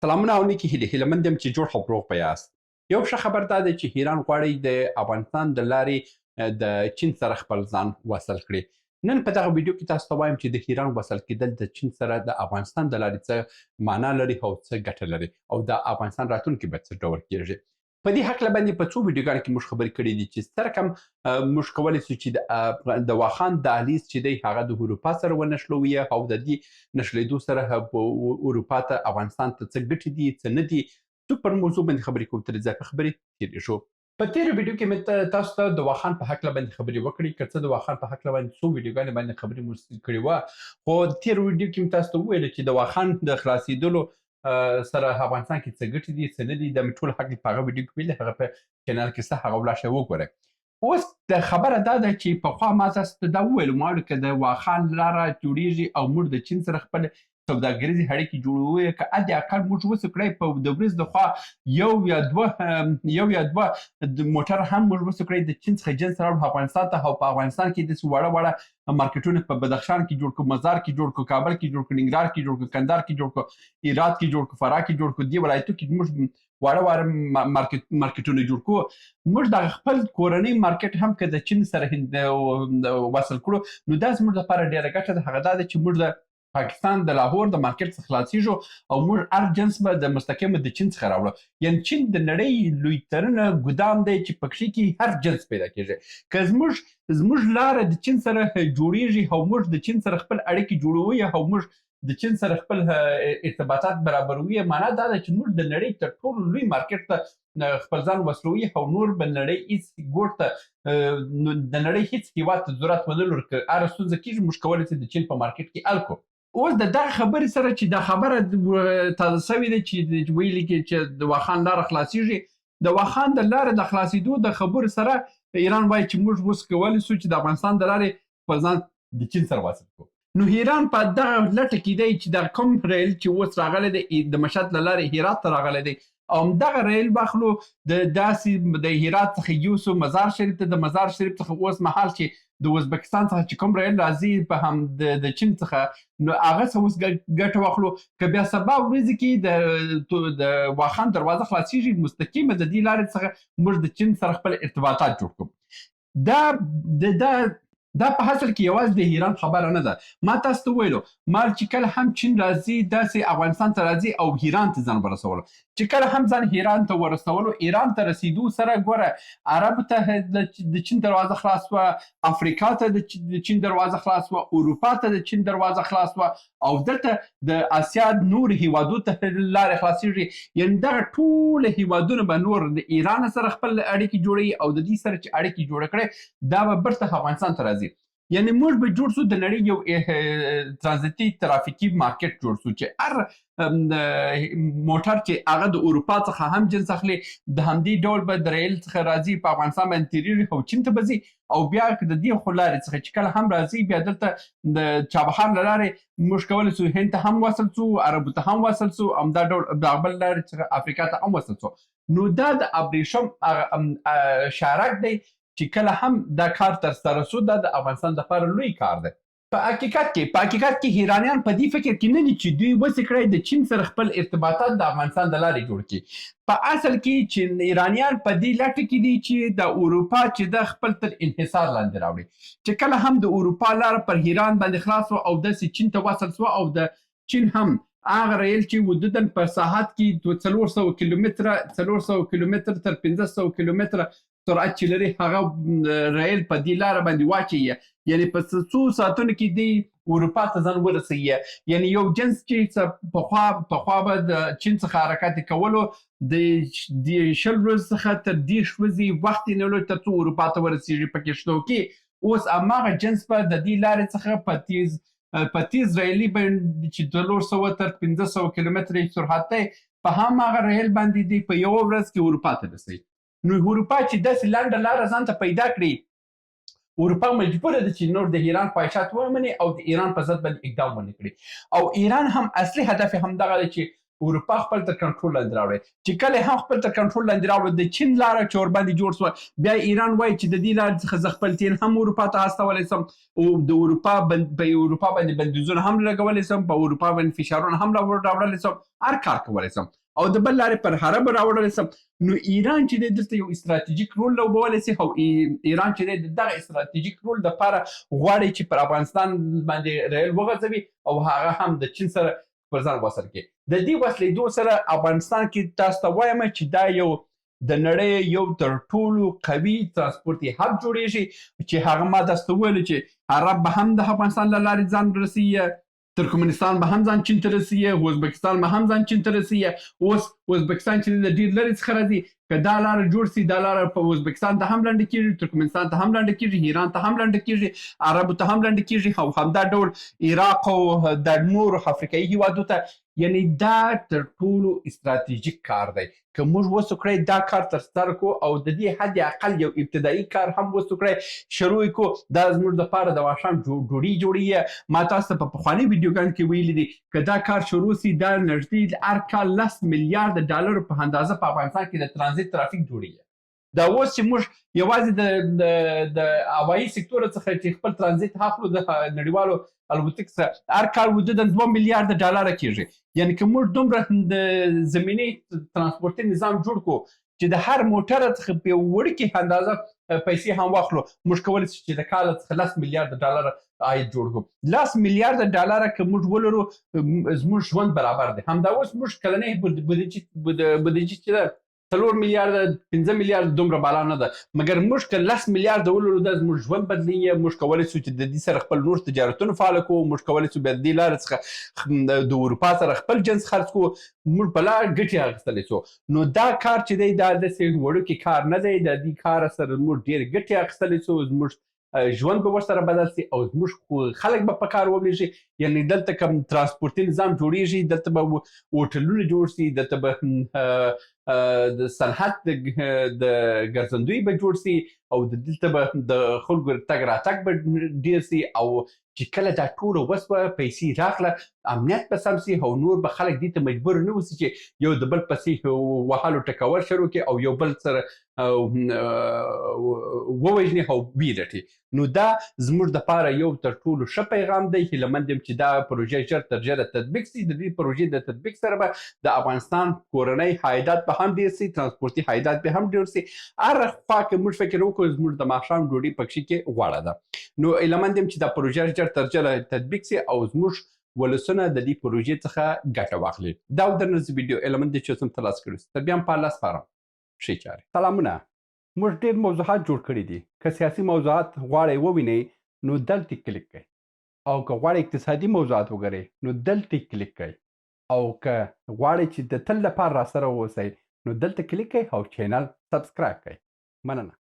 سلامونه او نیکې هیلې هیلهمند یم چې جوړ او روغ به یاست. یو ښه خبر دا دی چې ایران غواړي د افغانستان د لارې د چین سره خپل ځان وصل کړي. نن په دغه ویډیو کې تاسو ته وایم چې د ایران وصل کېدل د چین سره د افغانستان د لارې څه معنا لري او څه ګټه لري او د افغانستان راتلونکی به څه ډول کېږي. په دې هکله باندې په څو ویډیوګانو کې موږ خبرې کړې دي چې ستر کم موږ کولی سو چې د واخان دهلیز چې دی هغه د اروپا سره ونښلوي او د دې نښلېدو سره اروپا ته افغانستان ته څه ګټې دي څه نه دي څو پر موضوع باندې خبرې کوو. تر اضافه خبرې تېرې شو. په تېرو ویډیو کې مې تاسو ته د واخان په هکله باندې خبرې وکړې. که څه د واخان په هکله باندې څو ویډیوګانې باندې خبرې مو کړې وه، خو تېرو ویډیو کې مې تاسو ته وویل چې د واخان د خلاصېدلو سره افغانستان کې څه ګټې دي څه نه دي، دا مې ټول حق په هغه ویډیو کې ویلي، هغه په چینل کې شته، هغه ولاړ شئ وګورئ. اوس د خبره دا ده چې پخوا ما تاسو ته دا وویل، ما ویل که د واخان لاره جوړېږي او موږ د چین سره خپل سوداګریزې اړیکې جوړوو، که حد اقل موږ وسو کړی په د ورځ د خوا یو یا دوه موټر هم موږ وسو کړی د چین څخه جنس راوړو افغانستان ته، او په افغانستان کې داسې واړه مارکیټونه په بدخشان کې جوړ کړو، مزار کې جوړ کړو، کابل کې جوړ کړو، ننګرهار کې جوړ کړو، کندهار کې جوړ کړو، هرات کې جوړ کړو، فراه کې جوړ کړو، دې ولایتو کې موږ واړه مارکیټونه جوړ کړو. موږ د خپل کورنۍ مارکیټ هم که د چین سره وصل کړو نو دا زموږ لپاره ډېره ګټه ده. هغه دا ده چې موږ د پاکستان د لاهور د مارکیټ څخه خلاصېږو او موږ هر جنس به د مستقیمه د چین څخه راوړو. یعنې چین د نړۍ لویترینه ګدام دی چې پکښې کې هر جنس پیدا کېږي. که زموږ لاره د چین سره جوړېږي او موږ د چین سره خپل اړیکې جوړوو او موږ د چین سره خپل ارتباطات برابروي، معنا دا ده چې موږ د نړۍ تر ټولو لوی مارکیټ ته خپل ځان وصلوي او نور به نړۍ هېڅ ګوټ ته د نړۍ هېڅ هېواد ته ضرورت ونه لرو. که هره ستونزه کېږي موږ کولی سو د چین په مارکیټ کې حل کړو. اوس د دغه خبرې سره چې دا خبره تازه سوې ده چې ویلي کې چې د واخان لاره خلاصېږي، د واخان د لارې د خلاصېدو د خبرو سره ایران وایي چې موږ اوس کولی سو چې د افغانستان د لارې خپل ځان د چین سره وصل کړو. نو ایران په دغه لټه کې دی چې د کوم ریل چې اوس راغلی دی د مشهد له لارې هرات ته راغلی دی او همدغه ریل واخلو د داسې د هرات څخه یوسو مزار شریف ته، د مزار شریف څخه اوس مهال چې د ازبکستان څخه چې کوم ریل راځي په هم د چین څخه، نو هغه څه اوس ګټه واخلو. که بیا سبا ورځې کې د واخان دروازه خلاصېږي، مستقیمه د دې لارې څخه موږ د چین سره خپل ارتباطات جوړ کړو. دا په اصل کې یوازې د ایران خبره نه ده. ما تاسو ته ویلو مال چې کله هم چین راځي داسې افغانستان ته راځي او ایران ته ځان ورسولو، چې کله هم ځان ایران ته ورسولو، ایران ته رسیدو سره ګوره عربو ته د چین دروازه خلاص وه، افریقا ته د چین دروازه خلاص وه، اروپا ته د چین دروازه خلاص وه او دلته د اسیا نور هیوادو ته لارې خلاصېږي. یعنې دغه ټول هیوادونه به نور د ایران سره خپل اړیکې جوړوي او د دې سره چې اړیکې جوړه کړې دا به بیرته افغانستان ته راځي. یعنی موږ به جوړ سو د نړۍ یو ترانزیتي ترافیکي مارکیټ جوړ سو چې هر موټر چې هغه د اروپا څخه هم جنس اخلي د همدې ډول به د ریل څخه راځي په افغانستان باندې تېرېږي او چین ته به ځي او بیا د دې خو لارې څخه چې کله هم راځي بیا دلته د چابهار له لارې موږ کولی سو هند ته هم وصل سو، عربو ته هم وصل سو، همدا ډول د بل لارې څخه افریقا ته هم وصل سو. نو دا د ابریشم شارک دی چې کله هم دا کار تر سره سو، دا د افغانستان لپاره لوی کار دی. په حقیقت کې ایرانیان په دې فکر کې نه دي چې دوی وسې کړی د چین سره خپل ارتباطات د افغانستان د لارې جوړ کړي. په اصل کې چې ایرانیان په دې لټه کې دي چې د اروپا چې د خپل تر انحصار لاندې راوړي، چې کله هم د اروپا لاره پر ایران باندې خلاص وه او داسې چین ته وصل سوه او د چین هم هغه ریل چې حدوداً په ساعت کې 400 کیلومتره 400 کیلومتر تر 1500 کیلومتره سرعت چې لري هغه ریل په دې لاره باندې واچوي، یعنې په څو ساعتونو کې دی اروپا ته ځان ورسوي. یعنې یو جنس چې پخوا به د چین څخه حرکت کولو د 20 ورځې څخه تر 10 ورځې وخت یې نه لري تر څو اروپا ته ورسېږي په کښتو کې. اوس هماغه جنس به د دې لارې څخه په تیز ریلي باندې چې 400 تر 1500 کیلومتره سرعت دی په هماغه ریل باندې دی په یوه ورځ کې اروپا ته رسوي. نو اروپا چې داسې لنډه لاره ځان ته پیدا کړي، اروپا مجبوره ده چې نور د ایران خواهشات ومني او د ایران په ضد باندې اقدام ونه کړي. او ایران هم اصلي هدف یې همدغه دی چې اروپا خپل تر کنټرول لاندې راوړی چې کله هم خپل تر کنټرول لاندې راوړل د چین لاره چې ورباندې جوړ شوه بیا ایران وایي چې د دې لارې څخه زه خپل تیل هم اروپا ته استولی سم او د اروپا په اروپا باندې بندیزونه هم لګولی سم په اروپا باندې فشارونه هم راوړلی سم هر کار کولی سم او د بل لارې پر هره به راوړلی سم نو ایران چې دی دلته یو استراتیژیک رول لوبولی سي او ایران چې دی د دغه استراتیژیک رول دپاره غواړي چې پر افغانستان باندې ریل وغځوي او هغه هم د چین سره پر ځان وصل کړي د دې وصلېدو سره افغانستان کې تاسو ته وایم چې دا یو د نړۍ یو تر ټولو قوي ترانسپورتي هب جوړیږي چې هغه ما تاسو ته ویلي چې عرب به هم د افغانستان له لارې ځان رسوي ترکمنستان به هم ځان چین ته رسوي ازبکستان به هم ځان چین ته رسوي اوس ازبکستان چې د ډېر لرې څخه راځي که دا لاره جوړ سي دا لاره په ازبکستان ته هم لنډه کېږي ترکمنستان ته هم لنډه کېږي ایران ته هم لنډه کېږي عربو ته هم لنډه کېږي او همدا ډول عراق او د نورو افریقایي هیوادو ته یعنی دا تر ټولو استراتیژیک کار دی که موږ وسو کړی دا کار ترسره کړو او د دې حد اقل یو ابتدایي کار هم وسو کړی شروع یې کړو دا زموږ دپاره د ماښام ډوډۍ جوړوي ما تاسو ته په پخواني ویډیوګانو کې ویلي دي که دا کار شروع سي دا نږدې هر کال 10 میلیارډ ډالرو په اندازه په افغانستان کې د ترانزیت ترافیک جوړیږي دا اوس چې موږ یوازې د هوایي سکتور څخه چې خپل ترانزیت اخلو د نړیوالو الوتکو څخه هر کال حدودا 2 میلیارډ ډالره کېږي یعنې که موږ دومره د زمیني ترانسپورتي نظام جوړ کړو چې د هر موټر څخه په وړوکې اندازه پیسې هم واخلو موږ کولی شو چې د کال څخه 10 میلیارډ ډالره عاید جوړ کړو 10 میلیارډ ډالره که موږ ولرو زموږ ژوند برابر دی همدا اوس موږ کلنۍ بودیجه چې ده 4 میلیارډ 15 میلیارډ دومره بالا نه ده مګر موږ که 10 میلیارډ ولرو دا زموږ ژوند بدلوي موږ کولی شو چې د دې سره خپل نور تجارتونه فعاله کړو موږ کولی شو بیا د دې لارې څخه د اروپا سره خپل جنس خرڅ کړو موږ په لار ګټې اخیستلی شو نو دا کار چې دی دا داسې وړوکی کار نه دی د دې کار سره موږ ډېر ګټې اخیستلی شو زموږ ژوند به ورسره بدل سي او زموږ خلک به په کار وبلېږي یعنې دلته کوم ترانسپورتي نظام جوړیږي دلته به هوټلونه جوړ سي دلته به د صنعت د ګرځندوی به جوړ سي او دلته به د خلکو تګ راتګ به ډېر سي او چې کله دا ټوله وسوه پیسې راغله امنیت به سم سي او نور به خلک دې ته مجبور نه اوسي چې یو د بل پسې وهلو ټکول شروع کړي او یو بل سره ووژني او ویې نو دا زموږ دپاره یو تر ټولو ښه پیغام دی هیلهمند یم چې دا پروژه ژر تر ژره تطبیق سي د دې پروژې د تطبیق سره به د افغانستان کورنۍ عایدات به هم ډېر سي ترانسپورتي عایدات به هم ډېر سي هر خوا که موږ فکر وکړو زموږ د ماښام ډوډۍ په کښې کې غوړه ده نو هیلهمند یم چې دا پروژه ژر تر ژره تطبیق سي او زموږ ولسونه د دې پروژې څخه ګټه واخلي دا و درنه ویډیو هیلهمند دی چې اوس هم ترلاسه کړي تر بیا هم په الله سپارم ښې چارې سلامونه موږ ډېر موضوعات جوړ کړي دي که سیاسي موضوعات غواړئ ووینئ نو دلته کلیک کړئ او که غواړئ اقتصادي موضوعات وګورئ نو دلته کلیک کړئ او که غواړئ چې د تل لپاره راسره واوسئ نو دلته کلیک کړئ او چینل سبسکرایب کړئ مننه